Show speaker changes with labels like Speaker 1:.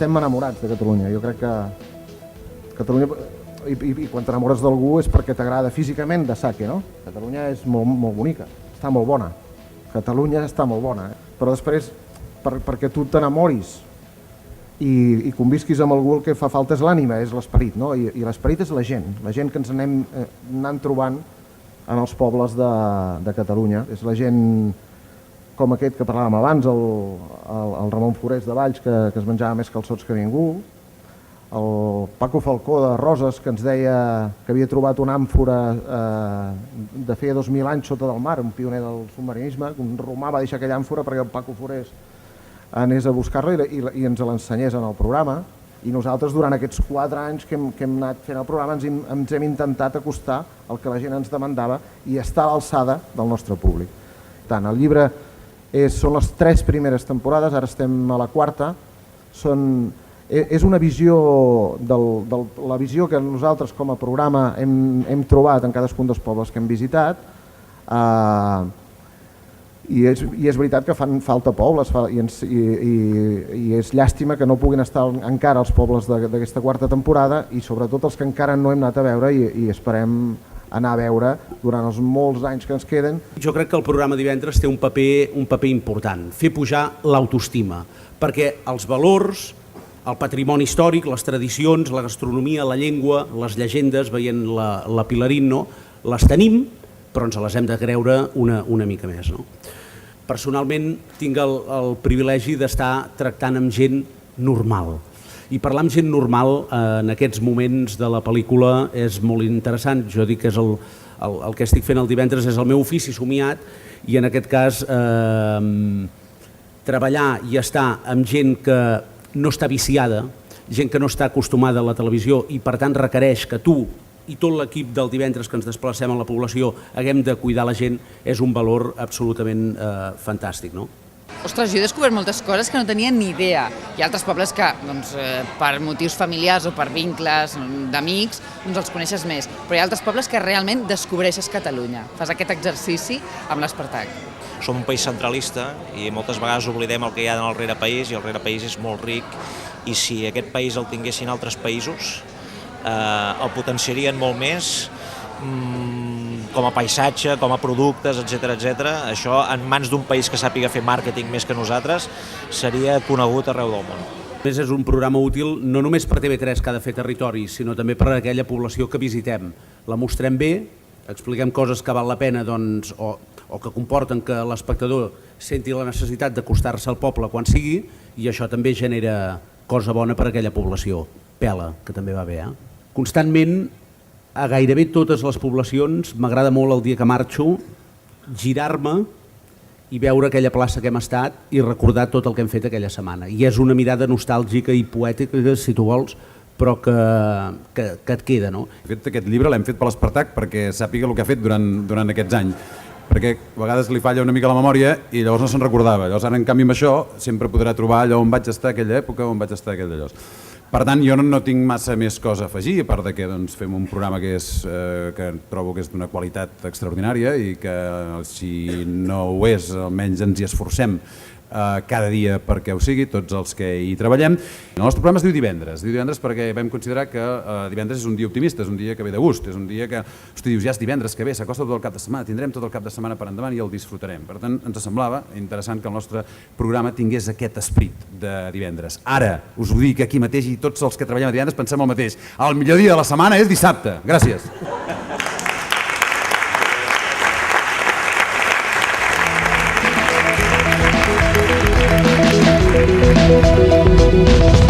Speaker 1: estem enamorats de Catalunya. Jo crec que Catalunya, i quan t'enamores d'algú és perquè t'agrada físicament de saque, no? Catalunya és molt bonica, està molt bona. Catalunya està molt bona, però després, perquè tu t'enamoris i convisquis amb algú, el que fa falta és l'ànima, és l'esperit, no? I l'esperit és la gent que ens anem anant trobant en els pobles de Catalunya. És la gent com aquest que parlàvem abans, el Ramon Forés de Valls, que es menjava més calçots que ningú, el Paco Falcó de Roses, que ens deia que havia trobat una àmfora de feia 2.000 anys sota del mar, un pioner del submarinisme, un romà va deixar aquella àmfora perquè el Paco Forés anés a buscar-la i ens l'ensenyés en el programa. I nosaltres, durant aquests 4 anys que hem anat fent el programa, ens hem intentat acostar al que la gent ens demandava i estar a l'alçada del nostre públic. Tant, el llibre són les 3 primeres temporades, ara estem a la 4ª, és una visió, la visió que nosaltres com a programa hem trobat en cadascun dels pobles que hem visitat, i és veritat que fan falta pobles i és llàstima que no puguin estar encara els pobles d'aquesta 4ª temporada i sobretot els que encara no hem anat a veure i esperem anar a veure durant els molts anys que ens queden.
Speaker 2: Jo crec que el programa Divendres té un paper important, fer pujar l'autoestima, perquè els valors, el patrimoni històric, les tradicions, la gastronomia, la llengua, les llegendes, veient la Pilarín, no? Les tenim, però ens les hem de creure una mica més. No? Personalment tinc el privilegi d'estar tractant amb gent normal. I parlar amb gent normal en aquests moments de la pel·lícula és molt interessant. Jo dic que és el que estic fent el divendres és el meu ofici somiat i en aquest cas treballar i estar amb gent que no està viciada, gent que no està acostumada a la televisió i per tant requereix que tu i tot l'equip del divendres que ens desplacem a la població haguem de cuidar la gent, és un valor absolutament fantàstic. No?
Speaker 3: Ostres, jo he descobert moltes coses que no tenia ni idea. Hi ha altres pobles que, per motius familiars o per vincles d'amics, els coneixes més. Però hi ha altres pobles que realment descobreixes Catalunya. Fas aquest exercici amb l'Espartac.
Speaker 4: Som un país centralista i moltes vegades oblidem el que hi ha en el rerepaís i el rerepaís és molt ric i si aquest país el tinguessin altres països el potenciarien molt més com a paisatge, com a productes, etc. Això en mans d'un país que sàpiga fer màrqueting més que nosaltres seria conegut arreu del món.
Speaker 2: És un programa útil no només per TV3 que ha de fer territori, sinó també per a aquella població que visitem. La mostrem bé, expliquem coses que val la pena o que comporten que l'espectador senti la necessitat d'acostar-se al poble quan sigui i això també genera cosa bona per a aquella població. Pela, que també va bé. Constantment, a gairebé totes les poblacions, m'agrada molt el dia que marxo, girar-me i veure aquella plaça que hem estat i recordar tot el que hem fet aquella setmana. I és una mirada nostàlgica i poètica, si tu vols, però que et queda. No?
Speaker 5: De fet, aquest llibre l'hem fet per l'Espartac perquè sàpiga el que ha fet durant aquests anys. Perquè a vegades li falla una mica la memòria i llavors no se'n recordava. Llavors ara, en canvi, amb això sempre podrà trobar allò on vaig estar aquella època, on vaig estar aquell allò. Per tant, jo no tinc massa més cosa a afegir, a part que fem un programa que trobo que és d'una qualitat extraordinària i que si no ho és, almenys ens hi esforcem cada dia perquè ho sigui, tots els que hi treballem. El nostre programa es diu Divendres perquè vam considerar que divendres és un dia optimista, és un dia que ve de gust, és un dia que, dius, ja és divendres, que bé, s'acosta tot el cap de setmana, tindrem tot el cap de setmana per endavant i el disfrutarem. Per tant, ens semblava interessant que el nostre programa tingués aquest esperit de divendres. Ara, us ho dic aquí mateix i tots els que treballem a divendres pensem el mateix. El millor dia de la setmana és dissabte. Gràcies.
Speaker 6: Thank you.